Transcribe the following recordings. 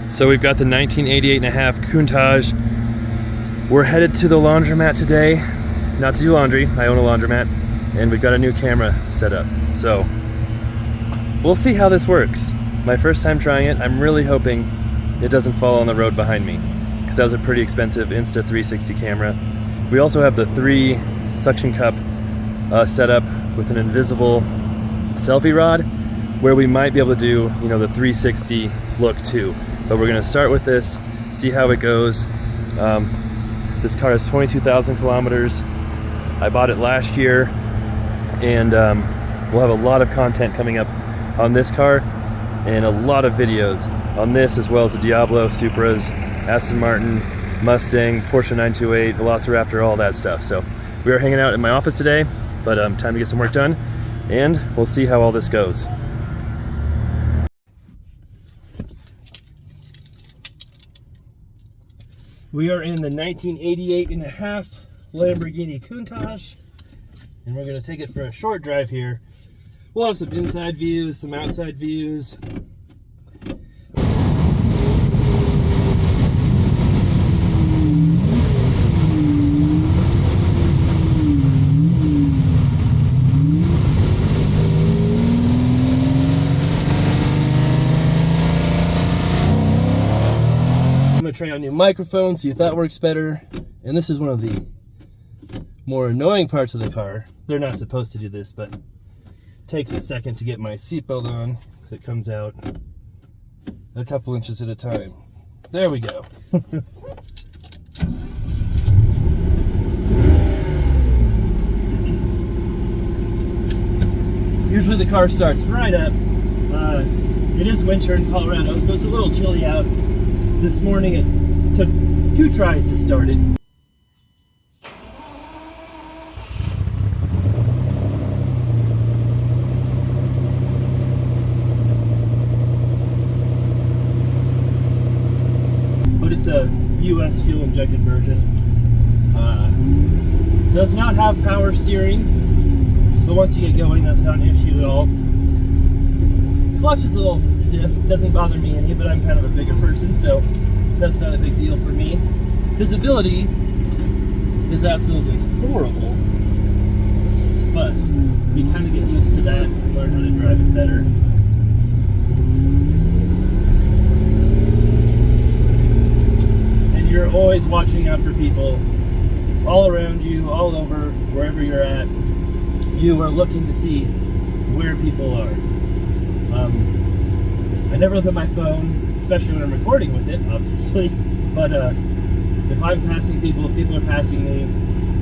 So we've got the 1988.5 Countach. We're headed to the laundromat today, not to do laundry, I own a laundromat, and we've got a new camera set up. So we'll see how this works. My first time trying it, I'm really hoping it doesn't fall on the road behind me, because that was a pretty expensive Insta360 camera. We also have the 3 suction cup set up with an invisible selfie rod, where we might be able to do, you know, the 360 look too. But we're gonna start with this, see how it goes. This car has 22,000 kilometers. I bought it last year, and we'll have a lot of content coming up on this car and a lot of videos on this, as well as the Diablo, Supras, Aston Martin, Mustang, Porsche 928, Velociraptor, all that stuff. So we are hanging out in my office today, but time to get some work done, and we'll see how all this goes. We are in the 1988.5 Lamborghini Countach, and we're going to take it for a short drive here. We'll have some inside views, some outside views. I'm going to try out new microphones, see if that works better. And this is one of the more annoying parts of the car. They're not supposed to do this, but it takes a second to get my seatbelt on. It comes out a couple inches at a time. There we go. Usually the car starts right up. It is winter in Colorado, so it's a little chilly out. This morning it took 2 tries to start it. But it's a US fuel injected version. Does not have power steering, but once you get going, that's not an issue at all. Clutch is a little stiff, doesn't bother me any, but I'm kind of a bigger person, so that's not a big deal for me. Visibility is absolutely horrible, but you kind of get used to that and learn how to drive it better. And you're always watching out for people all around you, all over, wherever you're at. You are looking to see where people are. I never look at my phone, especially when I'm recording with it, obviously, but if I'm passing people, if people are passing me,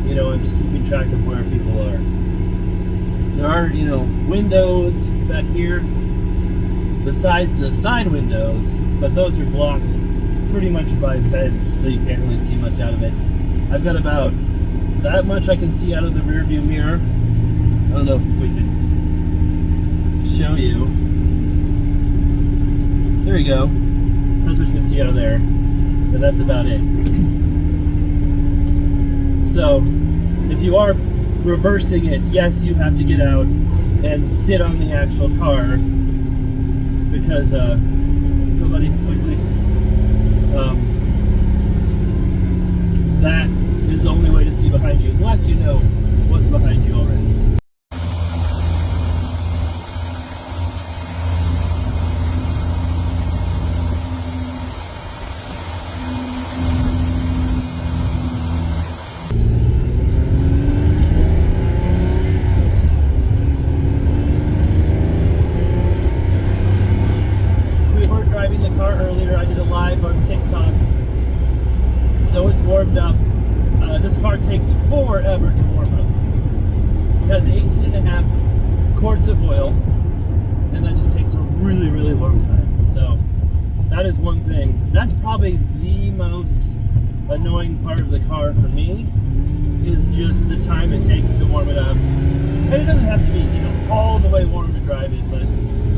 you know, I'm just keeping track of where people are. There are, you know, windows back here besides the side windows, but those are blocked pretty much by vents, so you can't really see much out of it. I've got about that much I can see out of the rear view mirror. I don't know if we can show you. There you go. That's what you can see out of there. And that's about it. So, if you are reversing it, yes, you have to get out and sit on the actual car. Because, nobody quickly. That is the only way to see behind you, unless you know what's behind you already. Earlier I did a live on TikTok, so it's warmed up. This car takes forever to warm up. It has 18.5 quarts of oil, and that just takes a really, really long time. So that is one thing. That's probably the most annoying part of the car for me, is just the time it takes to warm it up. And it doesn't have to be, you know, all the way warm to drive it, but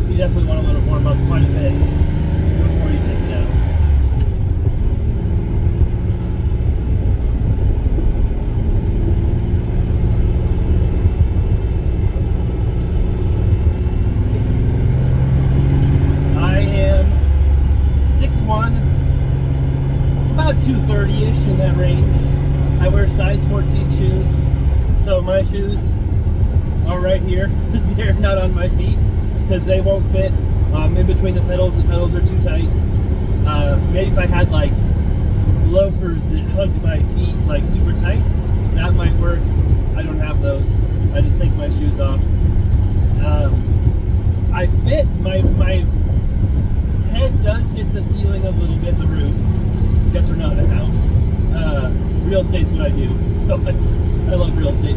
you definitely want to let it warm up quite a bit before you take it out. I am 6'1", 230-ish, in that range. I wear size 14 shoes, so my shoes are right here. They're not on my feet because they won't fit in between the pedals. The pedals are too tight. Maybe if I had like loafers that hugged my feet like super tight, that might work. I don't have those. I just take my shoes off. I fit, my head does hit the ceiling a little bit, the roof. Guess we're not in a house. Real estate's what I do, so I love real estate.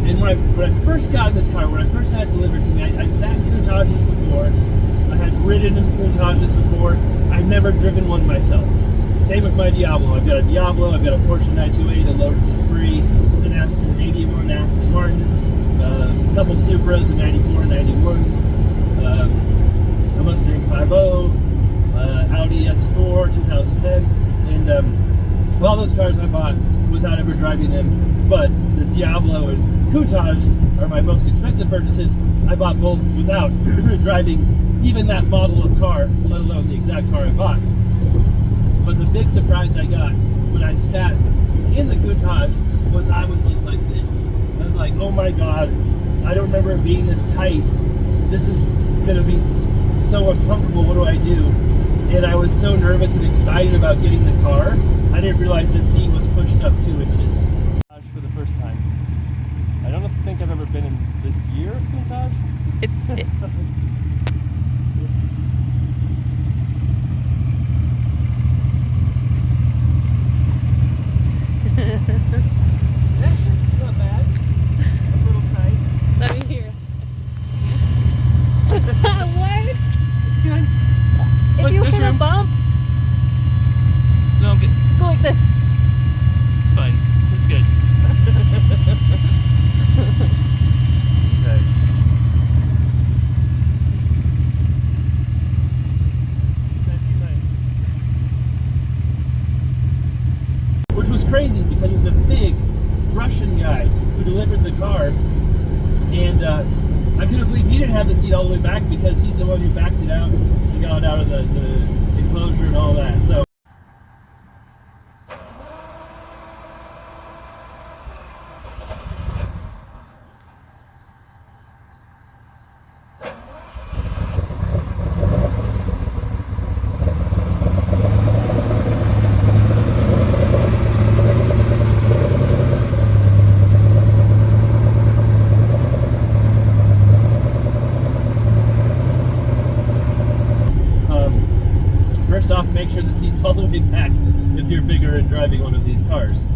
And when I first got in this car, when I first had it delivered to me, I'd sat in Countaches before. I had ridden in Countaches before. I'd never driven one myself. Same with my Diablo. I've got a Diablo, I've got a Porsche 928, a Lotus Esprit, an 81 Aston Martin, a couple Supras, a 94 and 91, a Mustang 5.0, Audi S4 2010, and all those cars I bought without ever driving them. But the Diablo and Countach are my most expensive purchases. I bought both without driving even that model of car, let alone the exact car I bought. But the big surprise I got when I sat in the Countach was I was just like this. I was like, oh my God, I don't remember it being this tight. This is gonna be so uncomfortable, what do I do? And I was so nervous and excited about getting the car, I didn't realize the seat was pushed up 2 inches. For the first time. I don't think I've ever been in this year of Countach. Not bad. A little tight. Let me hear. What? It's good. If Look, you there's hit a room. bump, No, go like this. it's fine. It's good. Okay. Which was crazy because it was a big Russian guy who delivered the car, and I couldn't believe he didn't have the seat all the way back because he's the one who backed it out and got it out of the enclosure and all that. So. First off, make sure the seat's all the way back if you're bigger and driving one of these cars.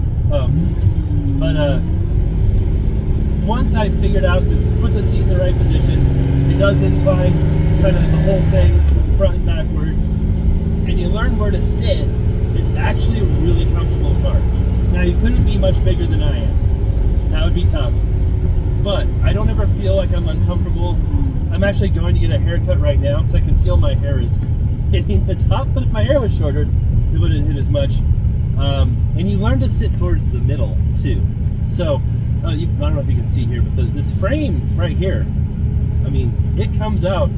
Once I figured out to put the seat in the right position, it does incline kind of the whole thing front and backwards, and you learn where to sit. It's actually a really comfortable car. Now, you couldn't be much bigger than I am. That would be tough. But I don't ever feel like I'm uncomfortable. I'm actually going to get a haircut right now because I can feel my hair is hitting the top, but if my hair was shorter, it wouldn't hit as much. And you learn to sit towards the middle too. So, I don't know if you can see here, but this frame right here, I mean, it comes out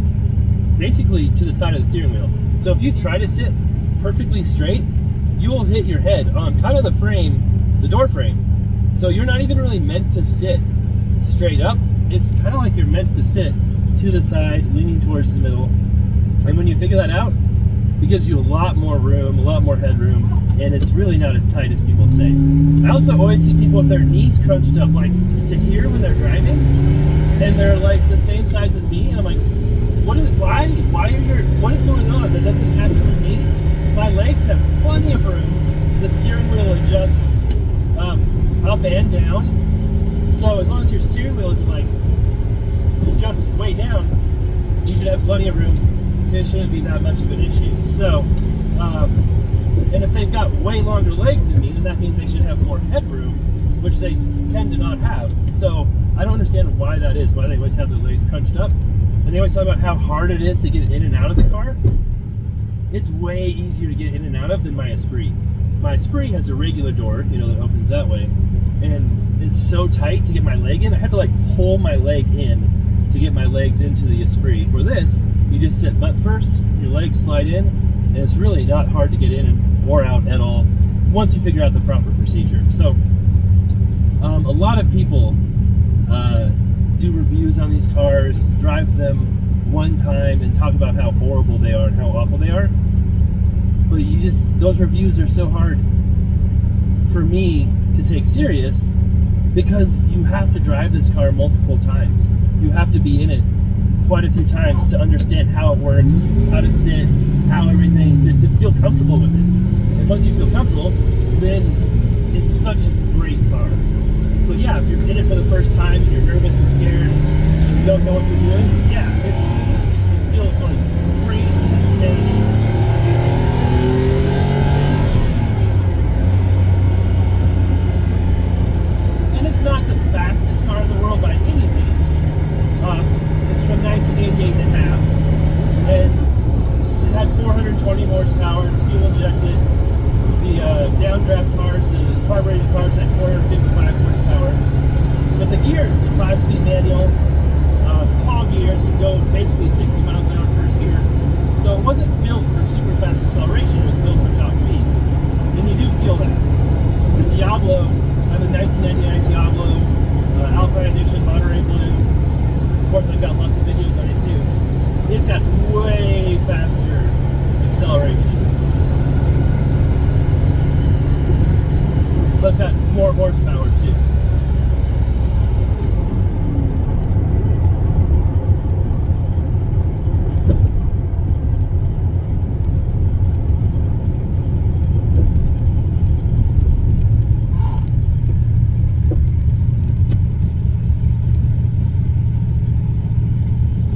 basically to the side of the steering wheel. So if you try to sit perfectly straight, you will hit your head on kind of the frame, the door frame. So you're not even really meant to sit straight up. It's kind of like you're meant to sit to the side, leaning towards the middle. And when you figure that out, it gives you a lot more room, a lot more headroom, and it's really not as tight as people say. I also always see people with their knees crunched up, like to here when they're driving, and they're like the same size as me, and I'm like, what is going on? That doesn't happen with me. My legs have plenty of room. The steering wheel adjusts up and down. So as long as your steering wheel isn't like adjusted way down, you should have plenty of room. It shouldn't be that much of an issue. So, and if they've got way longer legs than me, then that means they should have more headroom, which they tend to not have. So I don't understand why that is, why they always have their legs crunched up. And they always talk about how hard it is to get in and out of the car. It's way easier to get in and out of than my Esprit. My Esprit has a regular door, you know, that opens that way. And it's so tight to get my leg in. I have to like pull my leg in to get my legs into the Esprit. For this, you just sit butt first, your legs slide in, And it's really not hard to get in or out at all once you figure out the proper procedure. So a lot of people do reviews on these cars, drive them one time and talk about how horrible they are and how awful they are. But those reviews are so hard for me to take serious because you have to drive this car multiple times. You have to be in it quite a few times to understand how it works, how to sit, how everything, to feel comfortable with it. And once you feel comfortable, then it's such a great car. But yeah, if you're in it for the first time and you're nervous and scared and you don't know what you're doing, yeah, it feels like crazy insanity. And it's not the fastest car in the world by any means. It's from 1988 and a half, and it had 420 horsepower. It's fuel injected. The downdraft cars, the carbureted cars had 455 horsepower. But the gears, the 5-speed manual, tall gears, can go basically 60 miles an hour first gear. So it wasn't built for super fast acceleration, it was built for top speed. And you do feel that. The Diablo, I have a 1999 Diablo, Alpine Edition, Monterey Blue. Of course, I've got lots of videos on it too. It's got way faster acceleration. But it's got more horsepower too.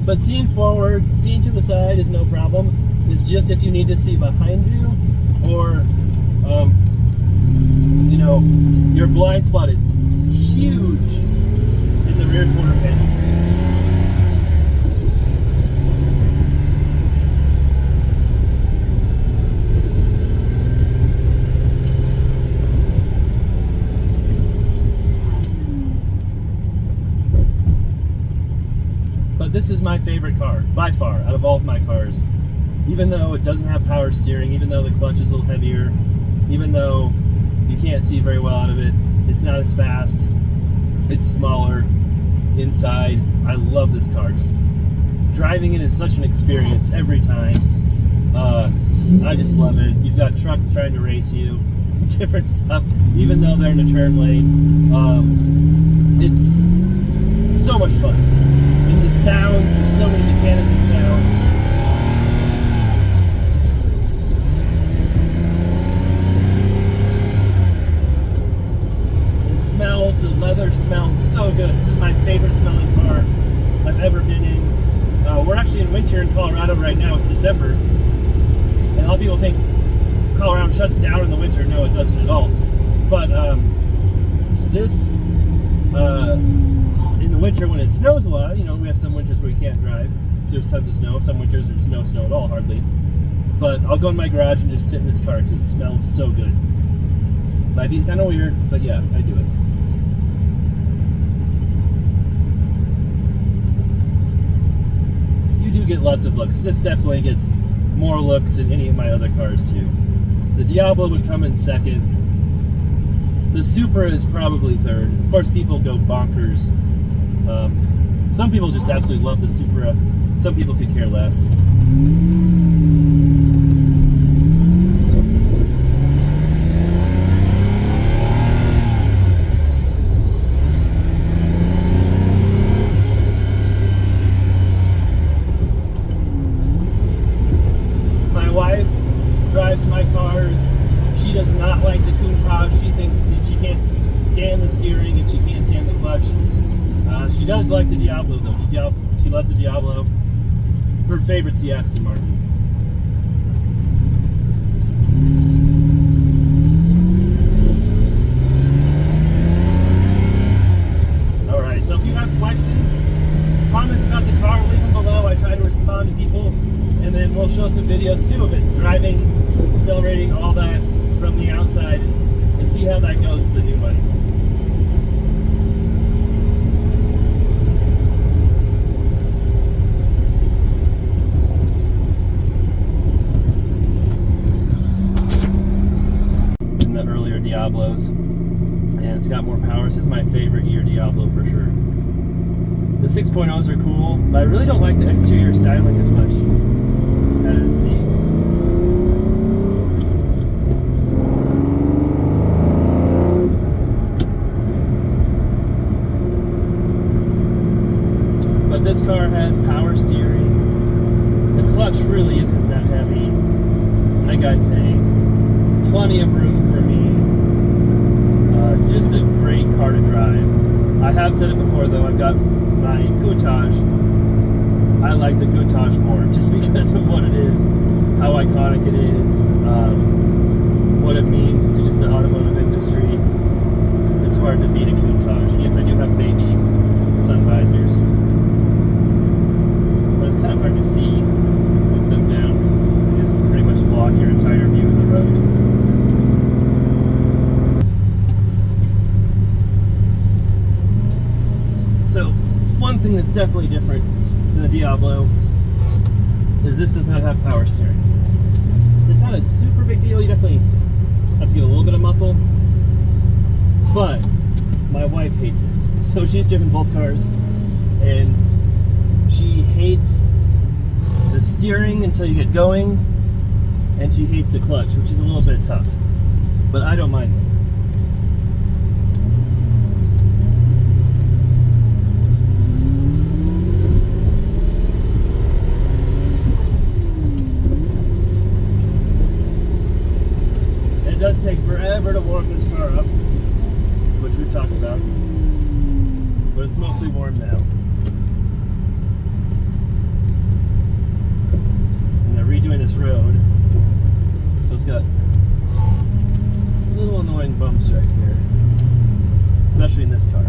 But seeing forward, seeing to the side is no problem. It's just if you need to see behind you, or you know, your blind spot is huge in the rear quarter panel. But this is my favorite car, by far, out of all of my cars. Even though it doesn't have power steering, even though the clutch is a little heavier, even though you can't see very well out of it, it's not as fast, it's smaller inside. I love this car. Just driving it is such an experience every time. I just love it. You've got trucks trying to race you, different stuff, even though they're in a turn lane. It's so much fun. And the sounds, there's so many mechanical sounds. It smells, the leather smells so good. This is my favorite smelling car I've ever been in. We're actually in winter in Colorado right now. It's December. And a lot of people think Colorado shuts down in the winter. No, it doesn't at all. But this, in the winter when it snows a lot, you know, we have some winters where we can't drive. So there's tons of snow. Some winters there's no snow at all, hardly. But I'll go in my garage and just sit in this car because it smells so good. Might be kind of weird, but yeah, I do it. You do get lots of looks. This definitely gets more looks than any of my other cars too. The Diablo would come in second. The Supra is probably third. Of course, people go bonkers. Some people just absolutely love the Supra. Some people could care less. My wife drives my cars. She does not like the Countach. She thinks that she can't stand the steering and she can't stand the clutch. She does like the Diablo though. She loves the Diablo. Her favorite's the Aston Martin. Alright, so if you have questions, comments about the car, leave them below. I try to respond to people. And then we'll show some videos too of it. Driving, accelerating, all that from the outside. And see how that goes with the new money. Diablos, and it's got more power. This is my favorite year Diablo for sure. The 6.0s are cool, but I really don't like the exterior styling as much as these. But this car has power steering. The clutch really isn't that heavy. Like I say, plenty of room for me. Just a great car to drive. I have said it before though, I've got my Countach. I like the Countach more just because of what it is, how iconic it is, what it means to just the automotive industry. It's hard to beat a Countach. Yes, I do have baby sun visors, but it's kind of hard to see with them down because they just pretty much block your entire view of the road. So, one thing that's definitely different than the Diablo is this does not have power steering. It's not a super big deal. You definitely have to get a little bit of muscle, but my wife hates it. So she's driven both cars, and she hates the steering until you get going, and she hates the clutch, which is a little bit tough, but I don't mind it. It does take forever to warm this car up, which we've talked about, but it's mostly warm now. And they're redoing this road, so it's got little annoying bumps right here, especially in this car.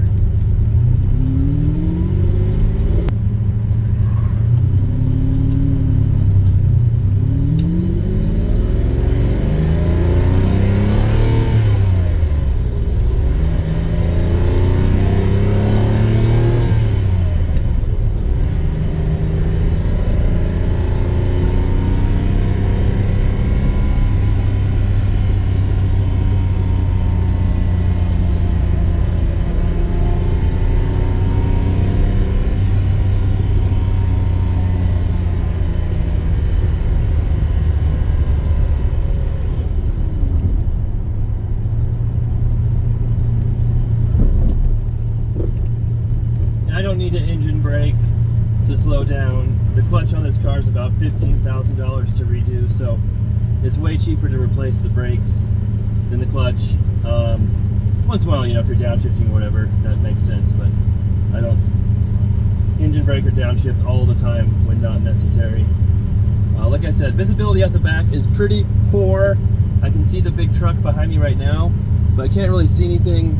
Need an engine brake to slow down. The clutch on this car is about $15,000 to redo, so it's way cheaper to replace the brakes than the clutch. Once in a while, you know, if you're downshifting or whatever, that makes sense, but I don't engine brake or downshift all the time when not necessary. Like I said, visibility out the back is pretty poor. I can see the big truck behind me right now, but I can't really see anything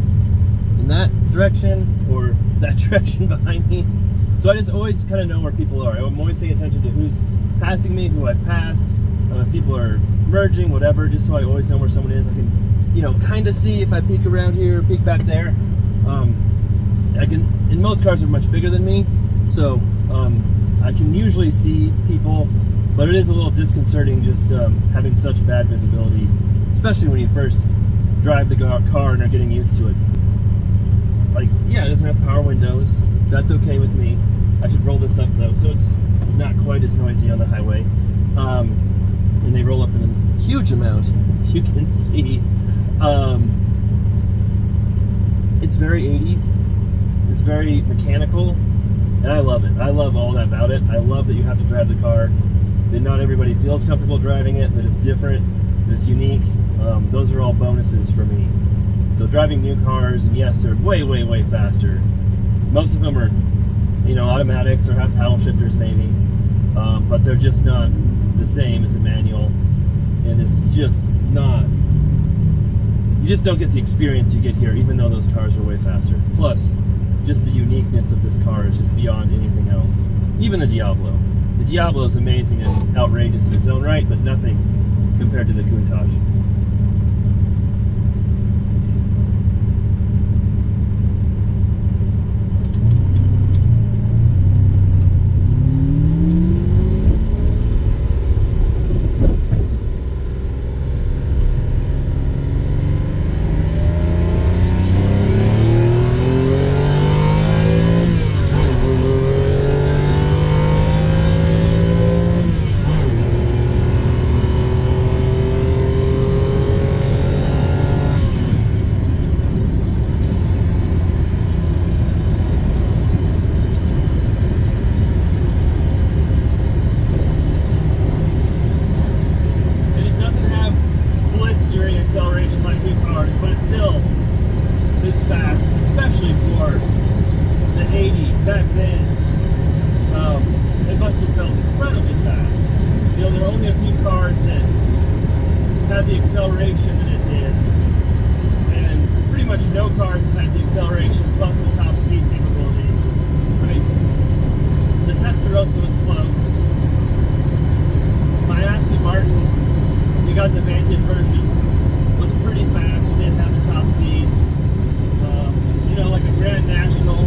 in that direction or that direction behind me. So I just always kind of know where people are. I'm always paying attention to who's passing me, who I've passed, if people are merging, whatever, just so I always know where someone is. I can, you know, kind of see if I peek around here, peek back there. I can, and most cars are much bigger than me, so I can usually see people, but it is a little disconcerting just having such bad visibility, especially when you first drive the car and are getting used to it. Like, yeah, it doesn't have power windows. That's okay with me. I should roll this up though, so it's not quite as noisy on the highway. And they roll up in a huge amount, as you can see. It's very 80s. It's very mechanical, and I love it. I love all that about it. I love that you have to drive the car, that not everybody feels comfortable driving it, that it's different, that it's unique. Those are all bonuses for me. So driving new cars, and yes, they're way, way, way faster. Most of them are, you know, automatics or have paddle shifters maybe, but they're just not the same as a manual, and it's just not, you just don't get the experience you get here, even though those cars are way faster. Plus, just the uniqueness of this car is just beyond anything else. Even the Diablo. The Diablo is amazing and outrageous in its own right, but nothing compared to the Countach. were only a few cars that had the acceleration that it did, and pretty much no cars have had the acceleration plus the top speed capabilities. I mean, the Testarossa was close. My Aston Martin, we got the Vantage version, was pretty fast. We didn't have the top speed. You know, like a Grand National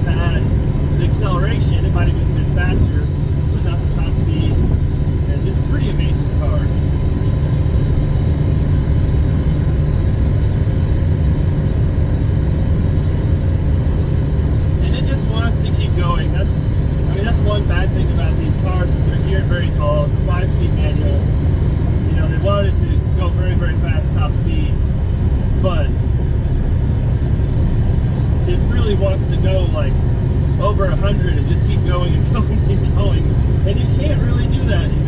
had the acceleration. It might have even been faster without the top speed. And it's a pretty amazing car. And it just wants to keep going. That's one bad thing about these cars is they're geared very tall. It's a 5-speed manual. You know, they wanted it to go very, very fast top speed, but it really wants to go like over 100 and just keep going and going and going. And you can't really do that in